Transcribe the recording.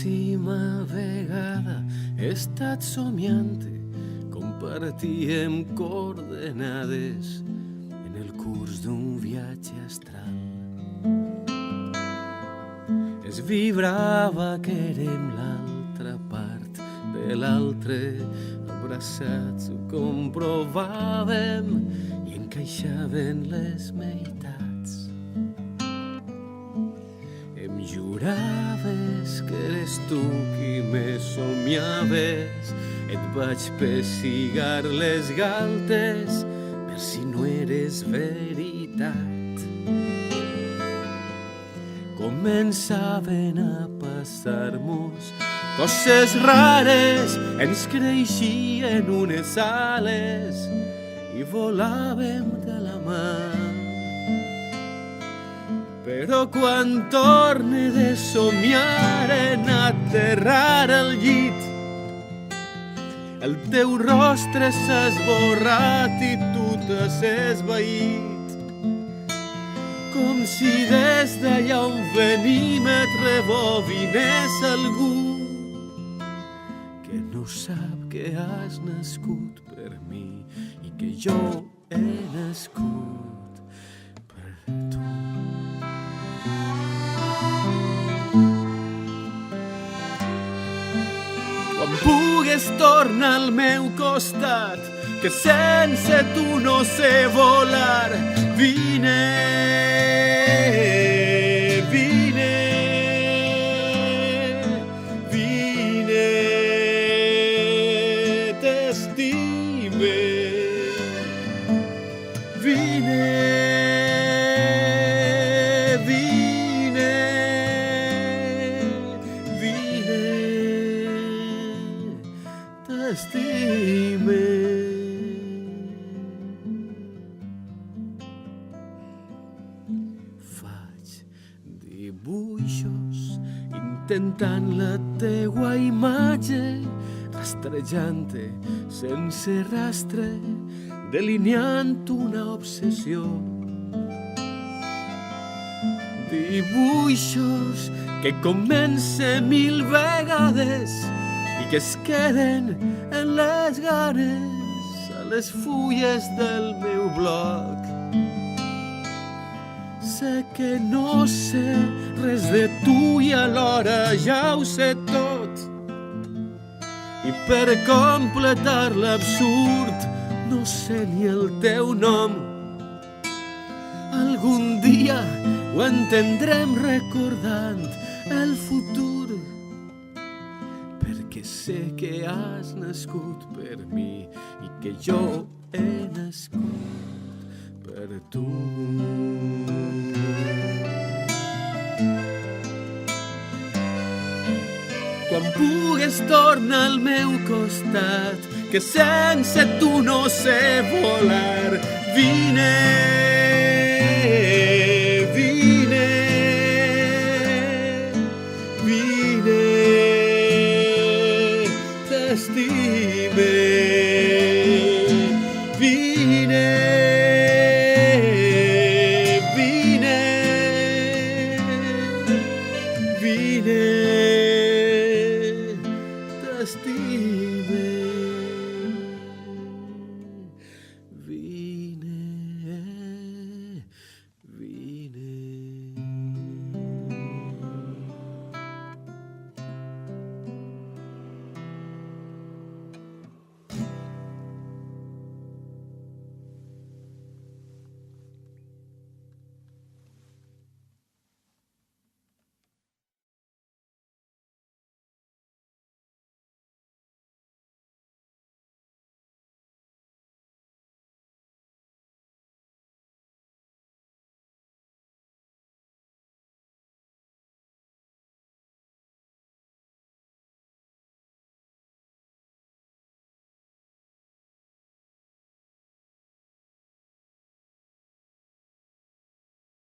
enèsima vegada he estat somiant compartíem coordenades en el curs d'un viatge astral. Es vibrava que érem l'altra part de l'altre, abraçats ho comprovàvem i encaixaven les meitats. Em juraves que eres tu qui me somiaves, et vaig pessigar les galtes per si no eres veritat. Començaven a passar-nos coses rares, ens creixien unes ales i volàvem de la mà. Però quan torne de somiar en aterrar al llit, el teu rostre s'ha esborrat i tu t'has esvaït. Com si des d'allà on venim et rebobinés algú que no sap que has nascut per mi i que jo he nascut per tu. Quan pugues tornar al meu costat, que sense tu no sé volar. Vine, vine, vine, t'estime. Vine, vine, vine, t'estime. Dibuixos intentant la teua imatge, rastrejant-te sense rastre, delineant una obsessió. Dibuixos que comencen 1000 vegades i que es queden en les ganes a les fulles del meu blog. Sé que no sé res de tu i alhora ja ho sé tot. I per completar l'absurd no sé ni el teu nom. Algun dia ho entendrem recordant el futur, perquè sé que has nascut per mi i que jo he nascut per tu. Quan pugues tornar al meu costat, que sense tu no sé volar. Vine, vine, vine, t'estime. Vine,